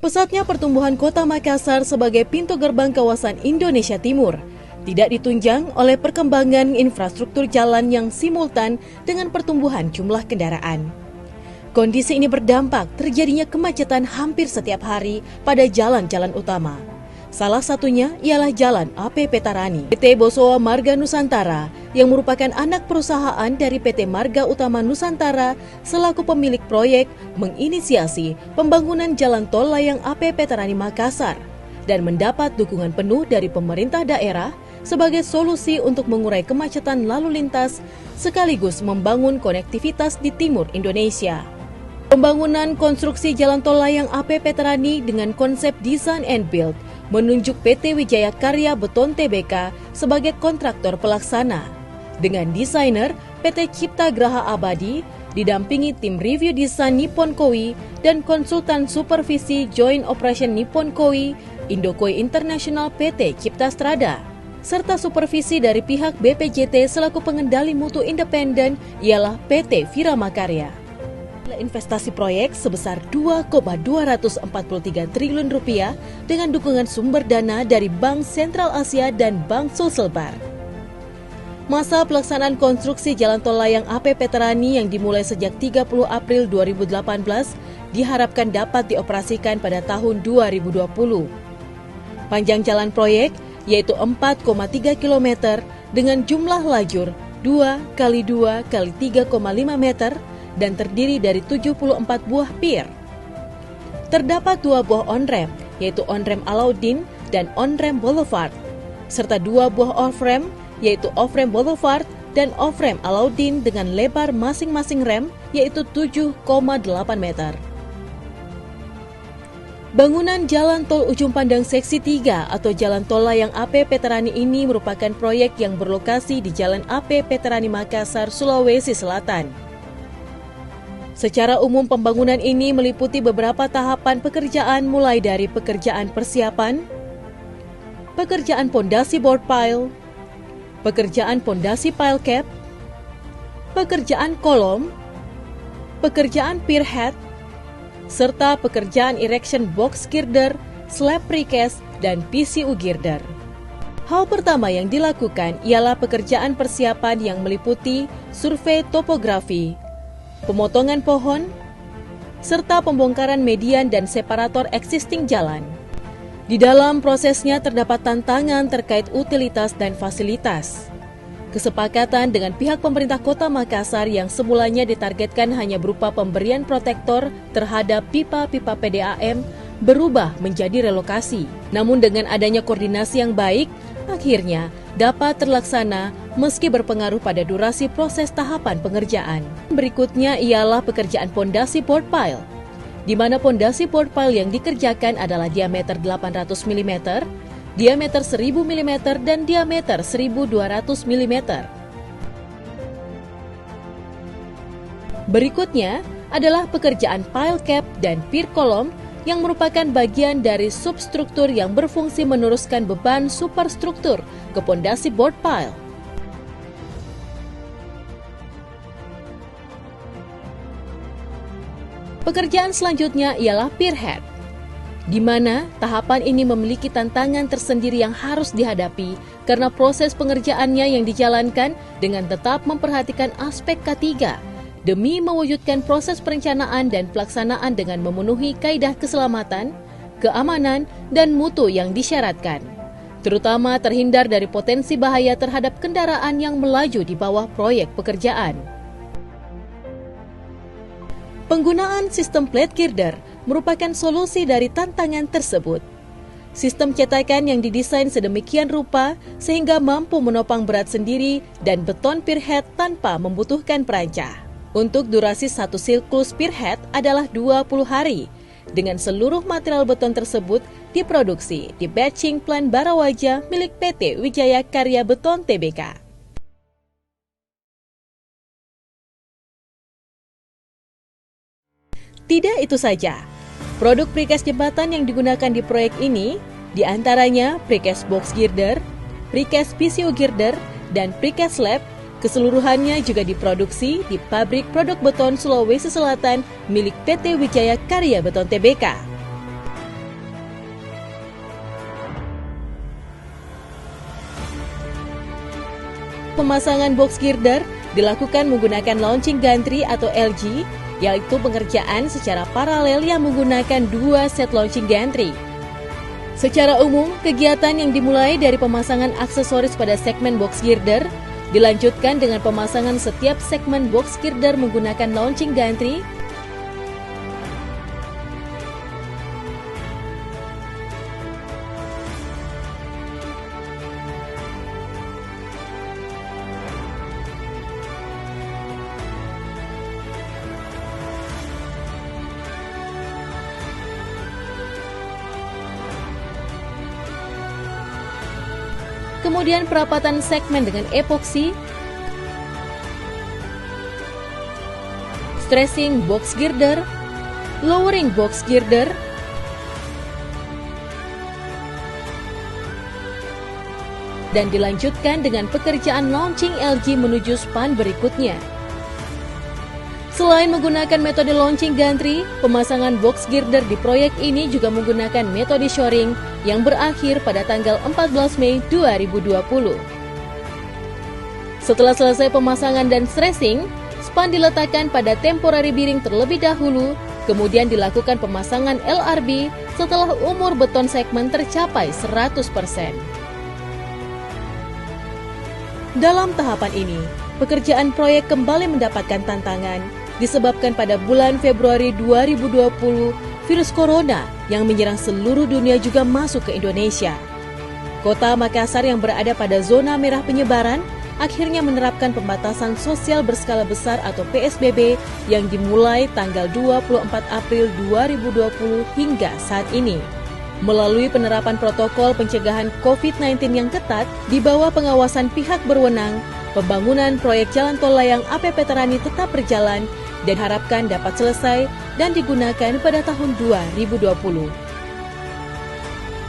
Pesatnya pertumbuhan Kota Makassar sebagai pintu gerbang kawasan Indonesia Timur tidak ditunjang oleh perkembangan infrastruktur jalan yang simultan dengan pertumbuhan jumlah kendaraan. Kondisi ini berdampak terjadinya kemacetan hampir setiap hari pada jalan-jalan utama. Salah satunya ialah Jalan AP Petarani. PT Bosowa Marga Nusantara yang merupakan anak perusahaan dari PT Marga Utama Nusantara selaku pemilik proyek menginisiasi pembangunan jalan tol layang AP Petarani Makassar dan mendapat dukungan penuh dari pemerintah daerah sebagai solusi untuk mengurai kemacetan lalu lintas sekaligus membangun konektivitas di timur Indonesia. Pembangunan konstruksi jalan tol layang AP Petarani dengan konsep Design and Build menunjuk PT Wijaya Karya Beton Tbk sebagai kontraktor pelaksana. Dengan desainer PT Cipta Graha Abadi didampingi tim review desain Nippon Koei dan konsultan supervisi Joint Operation Nippon Koei, Indokoi International PT Cipta Strada, serta supervisi dari pihak BPJT selaku pengendali mutu independen ialah PT Virama Karya. Investasi proyek sebesar 2,243 triliun rupiah dengan dukungan sumber dana dari Bank Sentral Asia dan Bank Sulselbar. Masa pelaksanaan konstruksi jalan tol layang AP Petarani yang dimulai sejak 30 April 2018 diharapkan dapat dioperasikan pada tahun 2020. Panjang jalan proyek yaitu 4,3 km dengan jumlah lajur 2 x 2 x 3,5 meter dan terdiri dari 74 buah pier. Terdapat 2 buah on-ramp, yaitu on-ramp Alauddin dan on-ramp Boulevard, serta 2 buah off-ramp, yaitu off-ramp Boulevard dan off-ramp Alauddin dengan lebar masing-masing ramp, yaitu 7,8 meter. Bangunan Jalan Tol Ujung Pandang Seksi 3 atau Jalan Tol Layang AP Petarani ini merupakan proyek yang berlokasi di Jalan AP Petarani Makassar, Sulawesi Selatan. Secara umum pembangunan ini meliputi beberapa tahapan pekerjaan mulai dari pekerjaan persiapan, pekerjaan pondasi board pile, pekerjaan pondasi pile cap, pekerjaan kolom, pekerjaan pier head, serta pekerjaan erection box girder, slab precast, dan PCU girder. Hal pertama yang dilakukan ialah pekerjaan persiapan yang meliputi survei topografi, pemotongan pohon, serta pembongkaran median dan separator existing jalan. Di dalam prosesnya terdapat tantangan terkait utilitas dan fasilitas. Kesepakatan dengan pihak pemerintah Kota Makassar yang semulanya ditargetkan hanya berupa pemberian protektor terhadap pipa-pipa PDAM berubah menjadi relokasi. Namun dengan adanya koordinasi yang baik, akhirnya dapat terlaksana meski berpengaruh pada durasi proses tahapan pengerjaan. Berikutnya ialah pekerjaan pondasi board pile, di mana pondasi board pile yang dikerjakan adalah diameter 800 mm, diameter 1000 mm, dan diameter 1200 mm. Berikutnya adalah pekerjaan pile cap dan pier kolom yang merupakan bagian dari substruktur yang berfungsi meneruskan beban superstruktur ke pondasi board pile. Pekerjaan selanjutnya ialah pier head, di mana tahapan ini memiliki tantangan tersendiri yang harus dihadapi karena proses pengerjaannya yang dijalankan dengan tetap memperhatikan aspek K3 demi mewujudkan proses perencanaan dan pelaksanaan dengan memenuhi kaidah keselamatan, keamanan, dan mutu yang disyaratkan, terutama terhindar dari potensi bahaya terhadap kendaraan yang melaju di bawah proyek pekerjaan. Penggunaan sistem plate girder merupakan solusi dari tantangan tersebut. Sistem cetakan yang didesain sedemikian rupa sehingga mampu menopang berat sendiri dan beton pier head tanpa membutuhkan perancah. Untuk durasi satu siklus pier head adalah 20 hari, dengan seluruh material beton tersebut diproduksi di batching plant Barawaja milik PT Wijaya Karya Beton Tbk. Tidak itu saja, produk precast jembatan yang digunakan di proyek ini diantaranya precast box girder, precast PCU girder, dan precast slab. Keseluruhannya juga diproduksi di pabrik produk beton Sulawesi Selatan milik PT Wijaya Karya Beton Tbk. pemasangan box girder dilakukan menggunakan launching gantry atau LG, yaitu pengerjaan secara paralel yang menggunakan 2 set launching gantry. Secara umum, kegiatan yang dimulai dari pemasangan aksesoris pada segmen box girder dilanjutkan dengan pemasangan setiap segmen box girder menggunakan launching gantry. Kemudian perapatan segmen dengan epoksi, stressing box girder, lowering box girder, dan dilanjutkan dengan pekerjaan launching LG menuju span berikutnya. Selain menggunakan metode launching gantry, pemasangan box girder di proyek ini juga menggunakan metode shoring yang berakhir pada tanggal 14 Mei 2020. Setelah selesai pemasangan dan stressing, span diletakkan pada temporary bearing terlebih dahulu, kemudian dilakukan pemasangan LRB setelah umur beton segmen tercapai 100%. Dalam tahapan ini, pekerjaan proyek kembali mendapatkan tantangan disebabkan pada bulan Februari 2020 virus corona yang menyerang seluruh dunia juga masuk ke Indonesia. Kota Makassar yang berada pada zona merah penyebaran akhirnya menerapkan pembatasan sosial berskala besar atau PSBB yang dimulai tanggal 24 April 2020 hingga saat ini. Melalui penerapan protokol pencegahan COVID-19 yang ketat di bawah pengawasan pihak berwenang, pembangunan proyek jalan tol layang AP Petarani tetap berjalan dan harapkan dapat selesai dan digunakan pada tahun 2020.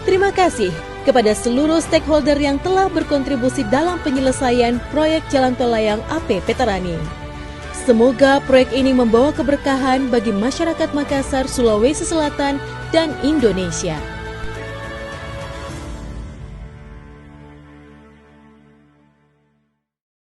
Terima kasih kepada seluruh stakeholder yang telah berkontribusi dalam penyelesaian proyek jalan tol layang AP Petarani. Semoga proyek ini membawa keberkahan bagi masyarakat Makassar, Sulawesi Selatan, dan Indonesia.